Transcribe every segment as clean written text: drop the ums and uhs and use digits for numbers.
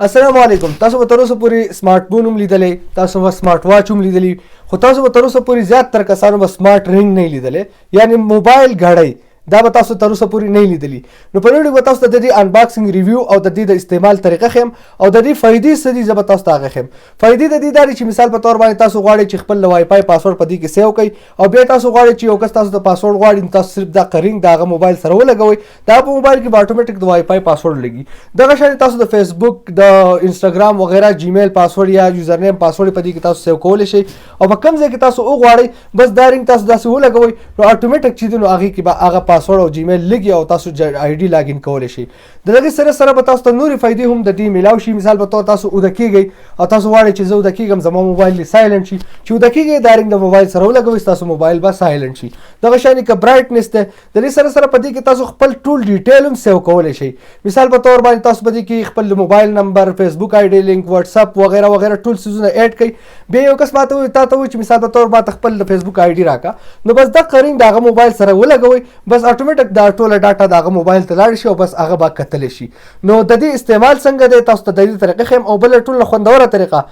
السلام علیکم. تاسو به تر اوسه پورې سمارټ فون هم لیدلی، تاسو به سمارټ واچ هم لیدلی، خو تاسو به تر اوسه پورې زیاتره کسانو به سمارټ رنګ نه لیدلی، یعنی موبایل غړی. دا به تاسو تر اوسه پورې نه لیدلی. نو په ویډیو به تاسو ته د دې انباکسینګ ریویو او د دې د استعمال طریقه ښیم او د دې فایدې څه دي زه به تاسو ته هغه ښیم. فایدې د دې دا دي چې مثال په طور باندې تاسو غواړئ چې خپل وائی فای پاسورډ په دې کې سیو کړئ او بیا تاسو غواړئ چې یو کس تاسو ته پاسورډ غواړي، تاسو صرف دا رنګ د هغه موبایل سره ولګوئ، دا په موبایل کې به اتوماتیک د وائی فای پاسورډ لګي. دغه شان تاسو د فیسبوک، د انسټاګرام وغیرہ جیمیل پاسورډ یا یوزر نیم پاسورډ په دې کې تاسو سیو کولی شئ او په کوم ځای کې تاسو وغواړئ بس دا رنګ تاسو داسې ولګوئ نو اتوماتیک چې دی نو هغې کې به هغه پاسورډ او جیمیل لګي او تاسو آی ډي لاګین کولی شئ. د دغې سره به تاسو ته نورې فایدې هم د دې میلاو شي. مثال په طور تاسو اوده کیږئ او تاسو غواړئ چې زه اوده کیږم زما موبایل دې سایلنټ شي، چې اوده کیږئ دا رنګ د موبایل سره ولګوئ ستاسو موبایل به سایلنټ شي. دغه شانې که برایټنس دی د دې سره په دې کې تاسو خپل ټول ډیټیل هم سیو کولی شئ. مثال په طور باندې تاسو په دې کې خپل موبایل نمبر، فیسبوک آی ډي لینک، واتساپ وغیرہ وغیرہ ټول څیزونه ایډ کړئ. بیا یو کس ماته تا ته وایي چې مثال په طور باندې خپل د فیسبوک آی ډي راکړه، نو بس دغه رنګ د هغه موبایل سره ولګوئ، بس اتوماتیک دا ټوله ډاټا د هغه موبایل ته لاړ شي او بس هغه به کتلی شي. نو د دې استعمال څنګه دی تاسو ته د دې طریقې ښیم او بله ټوله خوندوره طریقه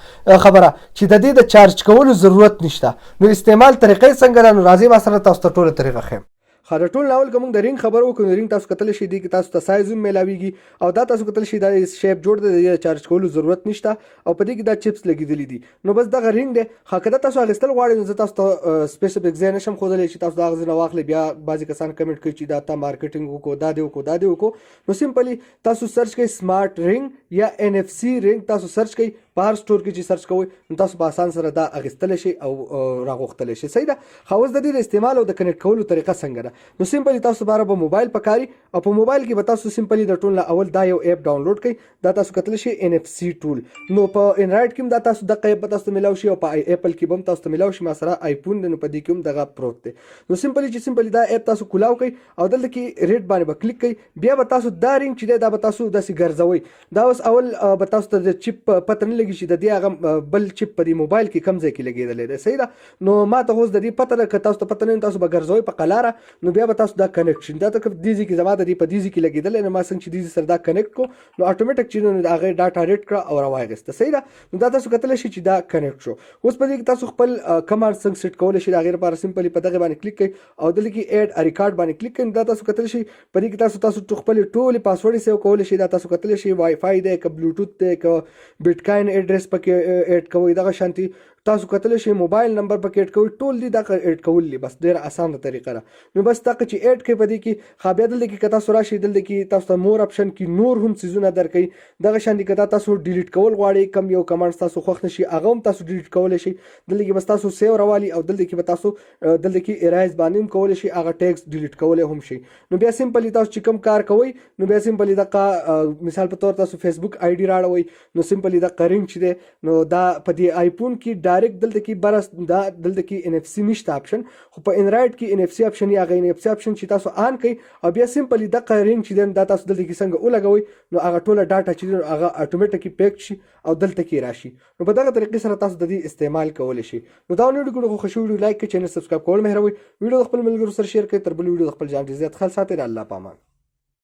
خبره چې د دې د چارج کولو ضرورت نشته. نو استعمال طریقې څنګه ده نو راځئ ما سره تاسو ته ټوله طریقه ښیم. خو ټول اول که موږ د رنګ خبره وکړو نو رنګ تاسو کتلی شئ دې کې تاسو ته سایز هم میلاویږي او دا تاسو کتلی شئ دا شیپ جوړ دی، د چارج کولو ضرورت نشته او په دې کې دا چپس لګېدلي دي. نو بس دغه رنګ دی. خو که دا تاسو اخیستل غواړئ نو زه تاسو ته سپیسیفیک ځای نشم ښودلی چې تاسو د هغه ځای نه واخلئ. بیا بعضې کسان کمنټ کوي چې دا تا مارکیټینګ وکړو، دا دې وکړو، دا دې وکړو. نو سمپلی تاسو سرچ کوئ سمارټ رنګ یا NFC رنګ، تاسو سرچ کوئ په هر سټور کې چې سرچ کوئ نو تاسو په اسان سره دا اخیستلی شئ او راغوښتلی شئ. صحیح ده. خو اوس د دې د استعمال او د کنیکټ کولو طریقه څنګه ده نو سمپلی تاسو باره به موبایل پکاري او په موبایل کې به تاسو سمپلی د ټول نه اول دا یو ایپ ډاونلوډ کړئ. دا تاسو کتلی شئ NFC ټول. نو په انډرایډ کې هم دا تاسو دغه ایپ به تاسو ته میلاو شي او په ایپل کې به هم تاسو ته میلاو شي. ما سره آیفون دی نو په دې کې هم دغه پروت دی. نو سمپلی دا ایپ تاسو کولاو کړئ او دلته کې ریډ باندې به کلیک کړئ. بیا به تاسو دا رنګ چې دی دا به تاسو داسې ګرځوئ. دا اوس اول به تاسو ته د چپ پته نه لګي چې د دې هغه بل چپ په دې موبایل کې کوم ځای کې لګېدلی دی. صحیح ده. نو ما ته اوس د دې پته ده که تاسو ته پته نه وي تاسو به ګرځوئ په قلاره نو بیا به تاسو دا کنیکټ شي. دا ته که دې ځای کې زما د دې په دې ځای کې لګېدلی نو ما څنګه چې دې سره دا کنیکټ کړو نو اتوماتیک چې نو د هغې ډاټا ریډ کړه او راواخېسته. صحیح ده. نو دا تاسو کتلی شئ چې دا کنیکټ شو. اوس په دې کې تاسو خپل کمانډ څنګه سیټ کولی شئ د هغې لپاره سمپلي په دغې باندې کلیک کړئ او دلته کې ایډ ریکارډ باندې کلیک کړئ. دا تاسو کتلی شئ په دې کې تاسو خپلې ټولې پاسورډې سیو کولی شئ. دا تاسو کتلی شئ وائی فای دی که بلوټوث دی که بیټکاین ایډرس پکې ایډ کوئ. دغه شانتي تاسو کتلی شئ موبایل نمبر پکې ایډ کوئ. ټول دي دغه ایډ کول دي. بس ډېره اسانه طریقه ده. نو بس دغه چې ایډ کړئ په دې کې خو بیا دلته کې که تاسو راشئ دلته کې تاسو ته مور اپشن کې نور هم څیزونه درکوي. دغه شانتي که دا تاسو ډیلیټ کول غواړئ کوم یو کمانډ تاسو خوښ نه شي هغه هم تاسو ډیلیټ کولی شئ. دلته کې بس تاسو سیو راوالي او دلته کې به تاسو دلته کې ایرایز باندې هم کولی شئ، هغه ټیکس ډیلیټ کولی هم شئ. نو بیا سمپلي تاسو چې کوم کار کوئ نو بیا سمپلي دغه مثال په طور تاسو فیسبوک آی ډي راړوئ نو سمپلي دغه رنګ چې دی نو دا په دې آیفون کې ډایرکټ دلته کې دا دلته کې NFC نشته اپشن، خو په انډرایډ کې NFC اپشن یا هغه NFC اپشن چې تاسو آن کړئ او بیا سمپلی دغه رنګ چې دی دا تاسو دلته کې څنګه ولګوئ نو هغه ټوله ډاټا چې دی هغه اتوماتیکي پیک شي او دلته کې راشي. نو په دغه طریقې سره تاسو د دې استعمال کولی شئ. نو دا ویډیو ګورئ، خوښ شوی ویډیو لایک کړئ، چینل سبسکرایب کول مه هېروئ، ویډیو د خپل ملګرو سره شیر کړئ. تر بل ویډیو د خپل ځان ډېر زیات خیال ساتئ. د الله په امان.